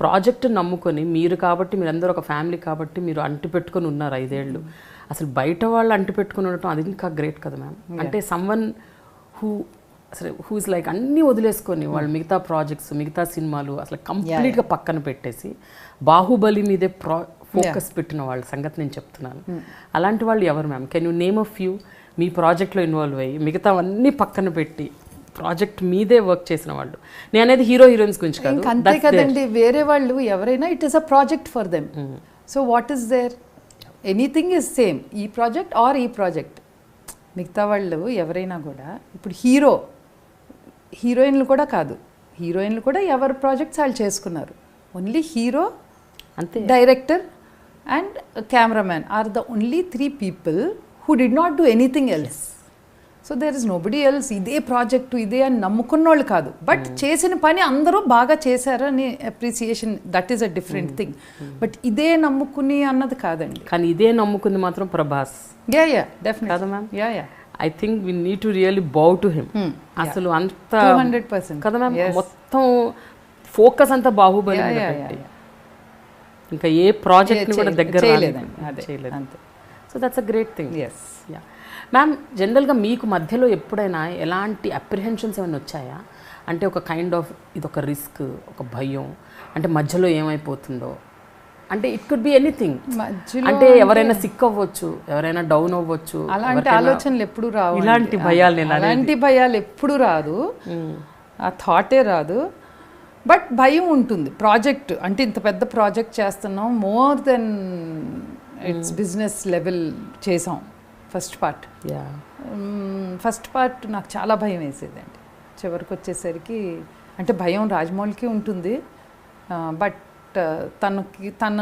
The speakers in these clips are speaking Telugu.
ప్రాజెక్ట్ నమ్ముకొని మీరు కాబట్టి మీరందరూ ఒక ఫ్యామిలీ కాబట్టి మీరు అంటి పెట్టుకొని ఉన్నారు 5 ఏళ్ళు. అసలు బయట వాళ్ళు అంటి పెట్టుకుని ఉండటం అది ఇంకా గ్రేట్ కదా మ్యామ్. అంటే సమ్వన్ హూ ఇస్ లైక్ అన్నీ వదిలేసుకొని వాళ్ళు మిగతా ప్రాజెక్ట్స్ మిగతా సినిమాలు అసలు కంప్లీట్గా పక్కన పెట్టేసి బాహుబలి మీదే ఫోకస్ పెట్టిన వాళ్ళ సంగతి నేను చెప్తున్నాను. అలాంటి వాళ్ళు ఎవరు ma'am? Can you name of you me ప్రాజెక్ట్లో ఇన్వాల్వ్ అయ్యి మిగతా అన్నీ పక్కన పెట్టి ప్రాజెక్ట్ మీదే వర్క్ చేసిన వాళ్ళు? నేను అనేది హీరో హీరోయిన్స్ గురించి కాదు, అంతే కదండి. వేరే వాళ్ళు ఎవరైనా it is a project for them. So what is there, anything is same, ఈ ప్రాజెక్ట్ ఆర్ ఈ ప్రాజెక్ట్. మిగతా వాళ్ళు ఎవరైనా కూడా ఇప్పుడు హీరోయిన్లు కూడా కాదు, హీరోయిన్లు కూడా ఎవరి ప్రాజెక్ట్స్ వాళ్ళు చేసుకున్నారు. ఓన్లీ హీరో అంతే, director and cameraman are the only 3 people who did not do anything else. So there is nobody else ఇదే ప్రాజెక్టు ఇదే అని నమ్ముకున్నోళ్ళు కాదు. బట్ చేసిన పని అందరూ బాగా చేశారని appreciation, that is a different thing. But ఇదే నమ్ముకుని అన్నది కాదండి. కానీ ఇదే నమ్ముకుంది మాత్రం ప్రభాస్. యా డెఫినెట్లీ కదా ma'am. Yeah I think we need to really bow to him. అసలు అంత 200% కదా మ్యామ్. మొత్తం ఫోకస్ అంతా బాహుబలి మీద పెట్టి ఇంకా ఏ ప్రాజెక్ట్ కూడా దగ్గర చేయలేదు. So that's a great thing. Yes yeah ma'am. జనరల్గా మీకు మధ్యలో ఎప్పుడైనా ఎలాంటి అప్రిహెన్షన్స్ ఏమైనా వచ్చాయా? అంటే ఒక కైండ్ ఆఫ్ ఇదొక రిస్క్, ఒక భయం, అంటే మధ్యలో ఏమైపోతుందో, అంటే ఇట్ కుడ్ బి ఎనీథింగ్. అంటే ఎవరైనా సిక్ అవ్వచ్చు, ఎవరైనా డౌన్ అవ్వచ్చు, అలాంటి ఆలోచనలు ఎప్పుడు రావు. ఇలాంటి భయాలు అలాంటి భయాలు ఎప్పుడు రాదు, ఆ థాటే రాదు. బట్ భయం ఉంటుంది. ప్రాజెక్ట్ అంటే ఇంత పెద్ద ప్రాజెక్ట్ చేస్తున్నాం, more than it's business level చేసాం. ఫస్ట్ పార్ట్ నాకు చాలా భయం వేసేదండి. చివరికి వచ్చేసరికి అంటే భయం రాజమౌళికి ఉంటుంది, బట్ తన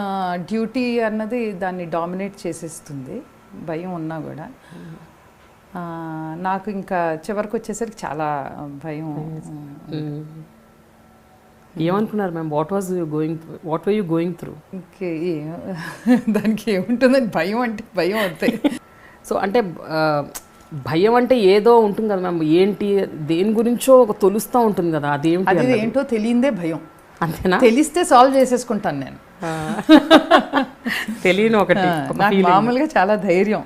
డ్యూటీ అన్నది దాన్ని డామినేట్ చేసేస్తుంది భయం ఉన్నా కూడా. నాకు ఇంకా చివరికి వచ్చేసరికి చాలా భయం. ఏమనుకున్నారు ma'am? What were you going through? దానికి ఏముంటుందని భయం అంటే భయం అంతే. సో అంటే భయం అంటే ఏదో ఉంటుంది కదా మ్యామ్, ఏంటి దేని గురించో ఒక తొలుస్తూ ఉంటుంది కదా, అది ఏంటో తెలియందే భయం. అంతేనా? తెలిస్తే సాల్వ్ చేసేసుకుంటాను నేను. తెలియని ఒకటి నాకు మామూలుగా చాలా ధైర్యం.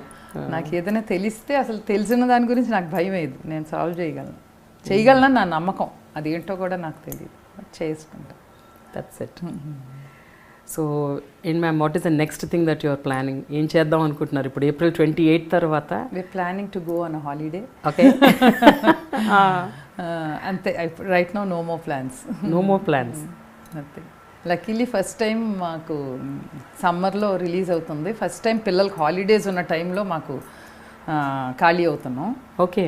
నాకు ఏదైనా తెలిస్తే అసలు తెలిసిన దాని గురించి నాకు భయం వేయదు, నేను సాల్వ్ చేయగలనని నా నమ్మకం. అదేంటో కూడా నాకు తెలియదు, చేసుకుంటాను. That's it. సో ఏంటి ma'am, what is the next thing that your planning? ఏం చేద్దాం అనుకుంటున్నారు ఇప్పుడు April 28 తర్వాత? We're planning to go on a holiday. Okay. అంతే. Right now no more plans. No more plans. అంతే. లక్కీలీ ఫస్ట్ టైం మాకు సమ్మర్లో రిలీజ్ అవుతుంది. ఫస్ట్ టైం పిల్లలకి హాలిడేస్ ఉన్న టైంలో మాకు ఖాళీ అవుతున్నాం. ఓకే.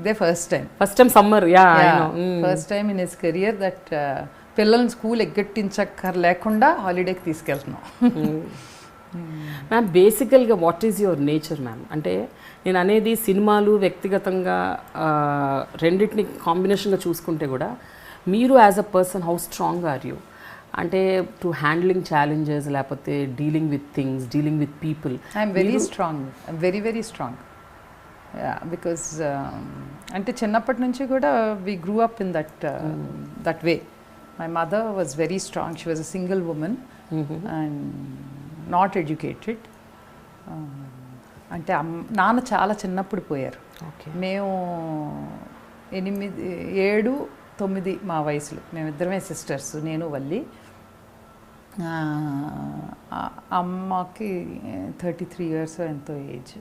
ఇదే first time summer. Yeah, first time in his career that పిల్లల్ని స్కూల్ ఎగ్గట్టించక్కర్లేకుండా హాలిడేకి తీసుకెళ్తున్నాం. మ్యామ్ బేసికల్గా what is your nature ma'am? అంటే నేను అనేది సినిమాలు వ్యక్తిగతంగా రెండింటిని కాంబినేషన్గా చూసుకుంటే కూడా మీరు as a person how strong are you? అంటే టు హ్యాండ్లింగ్ ఛాలెంజెస్, లేకపోతే dealing with things, dealing with people. I'm very strong, very very strong. Because అంటే చిన్నప్పటి నుంచి కూడా we grew up in that way. My mother was very strong. She was a single woman and not educated. అంటే నాన్న చాలా చిన్నప్పుడు పోయారు. మేము 8, 7, 9 మా వయసులో మేమిద్దరమే సిస్టర్స్, నేను వల్లి. అమ్మకి 33 years ఎంతో ఏజ్.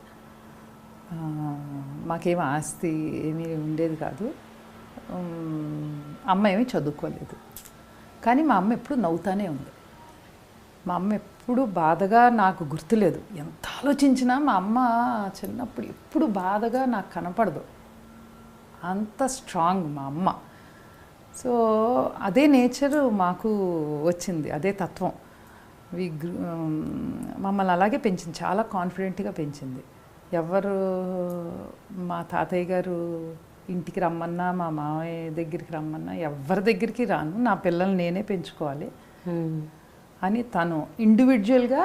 మాకేం ఆస్తి ఏమీ ఉండేది కాదు. అమ్మ ఏమీ చదువుకోలేదు, కానీ మా అమ్మ ఎప్పుడు నవ్వుతానే ఉంది. మా అమ్మ ఎప్పుడు బాధగా నాకు గుర్తులేదు. ఎంత ఆలోచించినా మా అమ్మ చిన్నప్పుడు ఎప్పుడు బాధగా నాకు కనపడదు, అంత స్ట్రాంగ్ మా అమ్మ. సో అదే నేచరు మాకు వచ్చింది, అదే తత్వం. మమ్మల్ని అలాగే పెంచింది, చాలా కాన్ఫిడెంట్గా పెంచింది. ఎవరు మా తాతయ్య గారు ఇంటికి రమ్మన్నా, మా మామయ్య దగ్గరికి రమ్మన్నా ఎవరి దగ్గరికి రాను, నా పిల్లల్ని నేనే పెంచుకోవాలి అని తను ఇండివిజువల్గా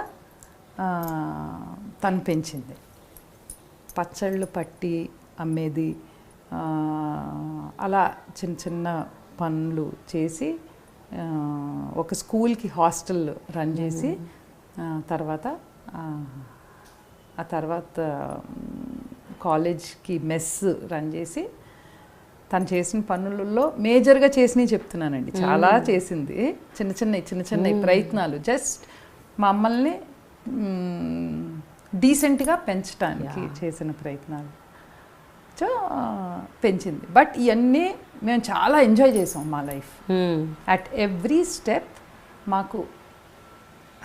తను పెంచింది. పచ్చళ్ళు పట్టి అమ్మేది, అలా చిన్న చిన్న పనులు చేసి ఒక స్కూల్కి హాస్టల్ రన్ చేసి తర్వాత ఆ తర్వాత కాలేజ్కి మెస్ రన్ చేసి తను చేసిన పనులలో మేజర్గా చేసినవి చెప్తున్నానండి. చాలా చేసింది, చిన్న చిన్న ప్రయత్నాలు, జస్ట్ మమ్మల్ని డీసెంట్గా పెంచడానికి చేసిన ప్రయత్నాలు. సో పెంచింది. బట్ ఇవన్నీ మేము చాలా ఎంజాయ్ చేసాం మా లైఫ్. అట్ ఎవ్రీ స్టెప్ మాకు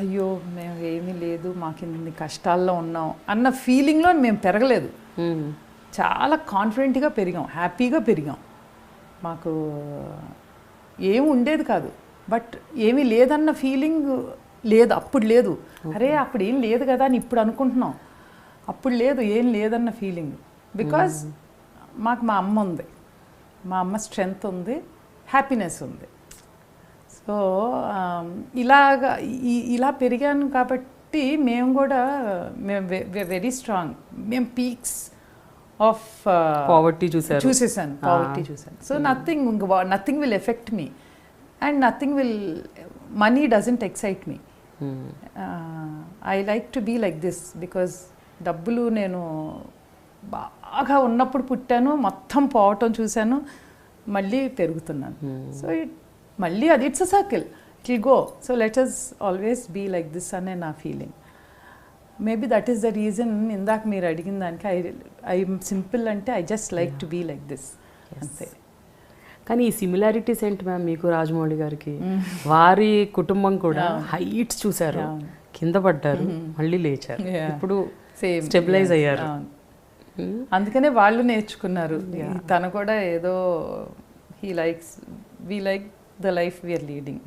అయ్యో మేము ఏమీ లేదు, మాకు ఇన్ని కష్టాల్లో ఉన్నాం అన్న ఫీలింగ్లో మేము పెరగలేదు. చాలా కాన్ఫిడెంట్గా పెరిగాం, హ్యాపీగా పెరిగాం. మాకు ఏమి ఉండేది కాదు, బట్ ఏమీ లేదన్న ఫీలింగ్ లేదు, అప్పుడు లేదు. అరే అప్పుడు ఏం లేదు కదా అని ఇప్పుడు అనుకుంటున్నాం, అప్పుడు లేదు, ఏం లేదన్న ఫీలింగ్. బికాజ్ మాకు మా అమ్మ ఉంది, మా అమ్మ స్ట్రెంగ్త్ ఉంది, హ్యాపీనెస్ ఉంది. సో ఇలా పెరిగాను కాబట్టి మేము కూడా వెరీ స్ట్రాంగ్. మేము పీక్స్ ఆఫ్ పావర్టీ చూసేసాను. So nothing will affect me and money doesn't excite me. I like to be like this because డబ్బులు నేను బాగా ఉన్నప్పుడు పుట్టాను, మొత్తం పోవటం చూశాను, మళ్ళీ పెరుగుతున్నాను. సో మళ్ళీ అది it's a circle, it will go. So let us always be like this అనే నా feeling. Maybe that is the reason. ఇందాక మీరు అడిగిన దానికి ఐ సింపుల్ అంటే I just like to be like this అంతే. కానీ ఈ సిమిలారిటీస్ ఏంటి మ్యామ్ మీకు రాజమౌళి గారికి? వారి కుటుంబం కూడా హైట్స్ చూశారు, కింద పడ్డారు, మళ్ళీ లేచారు, ఇప్పుడు స్టెబిలైజ్ అయ్యారు. అందుకనే వాళ్ళు నేర్చుకున్నారు. తను కూడా ఏదో we like the life we are leading.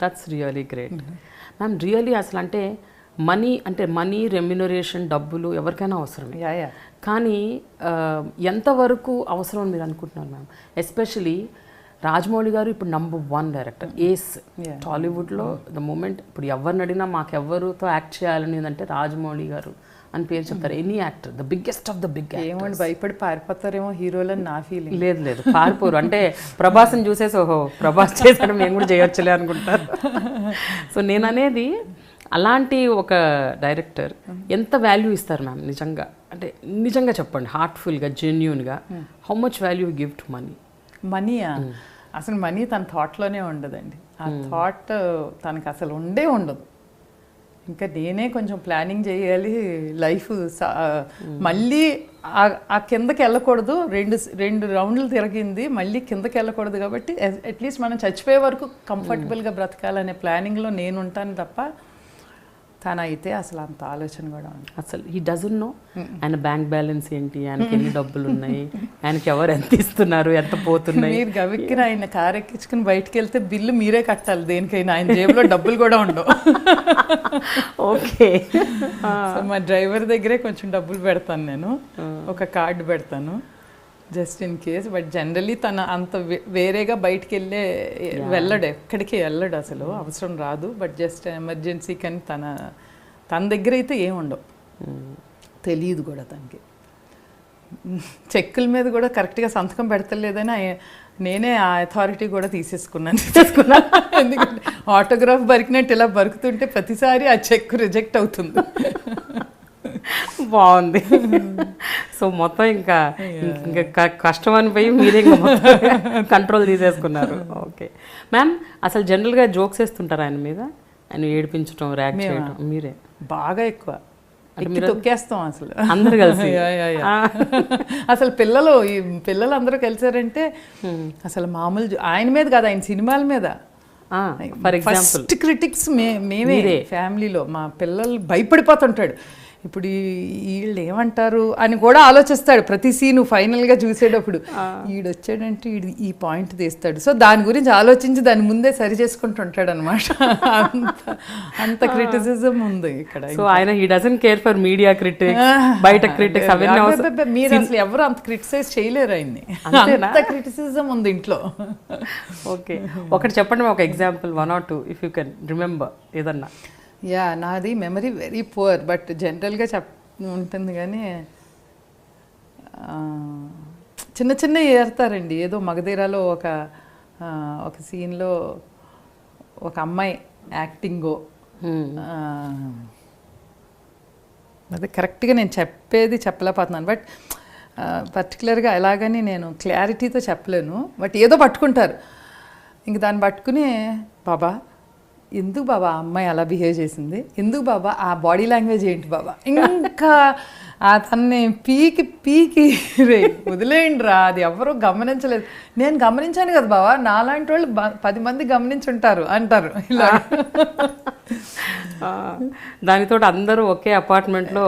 That's really great ma'am. Really అసలు అంటే మనీ రెమ్యునరేషన్, డబ్బులు ఎవరికైనా అవసరమే. కానీ ఎంతవరకు అవసరం అని మీరు అనుకుంటున్నారు మ్యామ్? ఎస్పెషలీ రాజమౌళి గారు ఇప్పుడు #1 డైరెక్టర్, ఏస్ టాలీవుడ్లో ద మూమెంట్. ఇప్పుడు ఎవరిని అడిగినా మాకెవరితో యాక్ట్ చేయాలని అంటే రాజమౌళి గారు అని పేరు చెప్తారు. Any actor, the biggest of the big. ఏమంటే భయపడి పారిపోతారేమో హీరోలని నా ఫీలింగ్. లేదు పారిపోరు. అంటే ప్రభాస్ని చూసేసి ఓహో ప్రభాస్ చేశాడు మేము కూడా చేయొచ్చులే అనుకుంటారు. సో నేను అనేది అలాంటి ఒక డైరెక్టర్ ఎంత వాల్యూ ఇస్తారు మ్యామ్ నిజంగా? అంటే నిజంగా చెప్పండి, హార్ట్ఫుల్గా, జెన్యూన్గా, how much value give to మనీయా? అసలు మనీ తన థాట్లోనే ఉండదండి. ఆ థాట్ తనకు అసలు ఉండదు. ఇంకా నేనే కొంచెం ప్లానింగ్ చేయాలి లైఫ్. మళ్ళీ ఆ కిందకి వెళ్ళకూడదు, రెండు రౌండ్లు తిరిగింది, మళ్ళీ కిందకి వెళ్ళకూడదు. కాబట్టి అట్లీస్ట్ మనం చచ్చిపోయే వరకు కంఫర్టబుల్గా బ్రతకాలనే ప్లానింగ్లో నేను ఉంటాను తప్ప తనైతే అసలు అంత ఆలోచన కూడా ఉంది. అసలు హీ డజంట్ నో ఆయన బ్యాంక్ బ్యాలెన్స్ ఏంటి, ఆయనకి ఎన్ని డబ్బులు ఉన్నాయి, ఆయనకి ఎవరు ఎంత ఇస్తున్నారు, ఎంత పోతున్నాయి. మీరు గవిక్కిన ఆయన కారు ఎక్కించుకుని బయటకు వెళ్తే బిల్లు మీరే కట్టాలి దేనికైనా. ఆయన జేబులో డబ్బులు కూడా ఉండవు. ఓకే. మా డ్రైవర్ దగ్గరే కొంచెం డబ్బులు పెడతాను నేను, ఒక కార్డు పెడతాను just in case. But generally తన అంత వేరేగా బయటికి వెళ్ళడు, ఎక్కడికి వెళ్ళడు, అసలు అవసరం రాదు. బట్ జస్ట్ ఎమర్జెన్సీ కానీ తన దగ్గర అయితే ఏం ఉండవు. తెలియదు కూడా తనకి. చెక్కుల మీద కూడా కరెక్ట్గా సంతకం పెడతలేదని నేనే ఆ అథారిటీ కూడా తీసేసుకున్నాను. ఎందుకంటే ఆటోగ్రాఫ్ బరికినట్టు ఇలా బరుకుతుంటే ప్రతిసారి ఆ చెక్ రిజెక్ట్ అవుతుంది. బాగుంది. సో మొత్తం ఇంకా కష్టం అనిపోయి మీరే కంట్రోల్ తీసేసుకున్నారు. Okay ma'am. అసలు జనరల్గా జోక్స్ వేస్తుంటారు ఆయన మీద, ఆయన ఏడిపించడం, ర్యాక్ చేయడం మీరే బాగా ఎక్కువ తొక్కేస్తాం అసలు అందరు కలిసి. అసలు పిల్లలు అందరూ కలిసారంటే అసలు మామూలు ఆయన మీద కాదు, ఆయన సినిమాల మీద. ఫర్ ఎగ్జాంపుల్ ఫస్ట్ క్రిటిక్స్ మేమే ఫ్యామిలీలో. మా పిల్లలు భయపడిపోతుంటాడు, ఇప్పుడు వీళ్ళు ఏమంటారు అని కూడా ఆలోచిస్తాడు ప్రతి సీను ఫైనల్గా చూసేటప్పుడు. ఈడొచ్చాడంటే ఈ పాయింట్ తీస్తాడు. సో దాని గురించి ఆలోచించి దాని ముందే సరి చేసుకుంటుంటాడు అనమాట. అంత క్రిటిసిజం ఉంది ఇక్కడ. సో ఆయన he doesn't care for media critics, బయట క్రిటిక్స్ అవన్నీ. మీరు అసలు ఎవరు అంత క్రిటిసైజ్ చేయలేరు ఆయన్ని, అంత క్రిటిసిజం ఉంది ఇంట్లో. ఓకే, ఒకటి చెప్పండి, ఒక example, 1 or 2 if you can remember ఏదన్నా. నాది మెమరీ వెరీ పువర్, బట్ జనరల్గా ఉంటుంది కానీ చిన్న ఏరుతారండి. ఏదో మగధీరాలో ఒక ఒక సీన్లో ఒక అమ్మాయి యాక్టింగో అదే కరెక్ట్గా నేను చెప్పలేకపోతున్నాను, బట్ పర్టికులర్గా ఎలాగని నేను క్లారిటీతో చెప్పలేను, బట్ ఏదో పట్టుకుంటారు. ఇంక దాన్ని పట్టుకుని బాబా ఎందుకు బాబా ఆ అమ్మాయి అలా బిహేవ్ చేసింది, ఎందుకు బాబా ఆ బాడీ లాంగ్వేజ్ ఏంటి బాబా, ఇంకా అతన్ని పీకి రే వదిలేయండి రా, అది ఎవరూ గమనించలేదు. నేను గమనించాను కదా బాబా, నాలాంటి వాళ్ళు 10 మంది గమనించుంటారు అంటారు ఇలా. దానితో అందరూ ఒకే అపార్ట్మెంట్ లో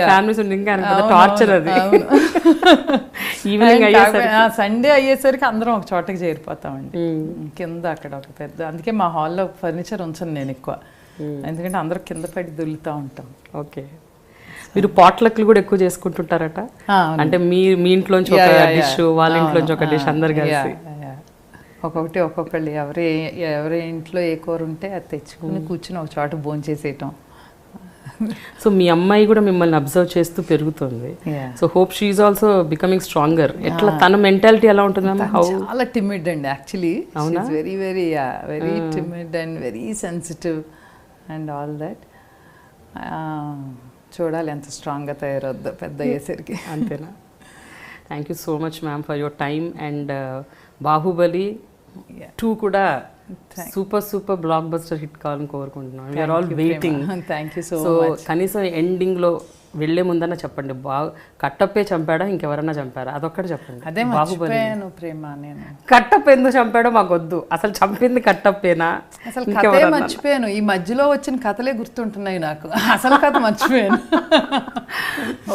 ఫ్యామిలీస్ ఇంకా టార్చర్ అది. ఈవినింగ్ సండే అయ్యేసరికి అందరం ఒక చోటకి చేరిపోతామండి కింద, అక్కడ ఒక పెద్ద, అందుకే మా హాల్లో ఫర్నిచర్ ఉంచను నేను ఎక్కువ, ఎందుకంటే అందరూ కింద పడి దొల్లుతూ ఉంటాం. ఓకే, మీరు పాట్లక్లు కూడా ఎక్కువ చేసుకుంటుంటారట, అంటే మీ ఇంట్లోంచి ఒక డిష్, వాళ్ళ ఇంట్లోంచి ఒక డిష్, అందరు కలిసి ఒక్కొక్కళ్ళు ఎవరి ఇంట్లో ఏ కూర ఉంటే అది తెచ్చుకుని కూర్చుని ఒక చోట భోంచేసేయటం. సో మీ అమ్మాయి కూడా మిమ్మల్ని అబ్జర్వ్ చేస్తూ పెరుగుతుంది. So hope she is also becoming stronger. ఎట్లా తన మెంటాలిటీ ఎలా ఉంటుంది? చాలా టిమిడ్ అండి actually, very very very timid and very sensitive and all that. చూడాలి ఎంత స్ట్రాంగ్గా తయారవుద్దో పెద్ద అయ్యేసరికి. అంతేనా? Thank you so much ma'am for your time. And Baahubali 2 కూడా సూపర్ బ్లాక్ బస్టర్ హిట్ కావాలని కోరుకుంటున్నాం. We are all waiting. Thank you so much. కనీసం ఎండింగ్లో వెళ్లే ముందన్న చెప్పండి, కట్టప్పే చంపాడా ఇంకెవరన్నా చంపారా, అదొక్కటి చెప్పండి. అదే బాహుబలి ప్రేమ, నేను కట్టప్ప ఎందుకు చంపాడో మాకు వద్దు, అసలు చంపింది కట్టప్పేనా? అసలు కథే మర్చిపోయాను, ఈ మధ్యలో వచ్చిన కథలే గుర్తుంటున్నాయి నాకు, అసలు కథ మర్చిపోయాను.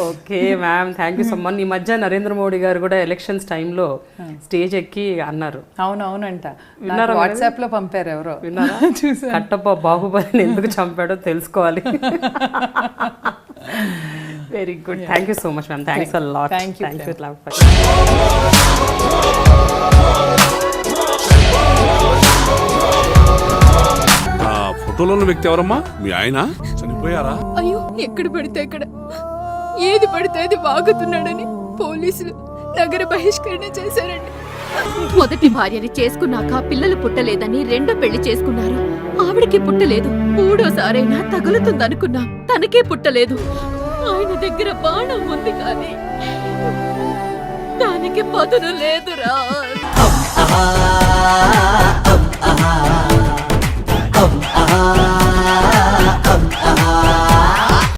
Okay ma'am, thank you so much. ఈ మధ్య నరేంద్ర మోడీ గారు కూడా ఎలక్షన్స్ టైంలో స్టేజ్ ఎక్కి అన్నారు. అవునవునంట, విన్నారా? వాట్సాప్ లో పంపారు ఎవరో, విన్నారా? కట్టప్ప బాహుబలిని ఎందుకు చంపాడో తెలుసుకోవాలి. Very good. Thank you so much, ma'am. Thanks a lot. Thank you. ఫోటోలో ఉన్న వ్యక్తి ఎవరమ్మా? మీ ఆయన చనిపోయారా? అయ్యో, ఎక్కడ పడితే అక్కడ ఏది పడితే అది వాగుతున్నాడని పోలీసులు నగర బహిష్కరణ చేశారండి. మొదటి భార్యని చేసుకున్నాక పిల్లలు పుట్టలేదని రెండో పెళ్లి చేసుకున్నారు. ఆవిడకి పుట్టలేదు. మూడోసారైనా తగులుతుందనుకున్నా, తనకే పుట్టలేదు. ఆయన దగ్గర బాణం ఉంది కానీ దానికి పదును లేదురా. ah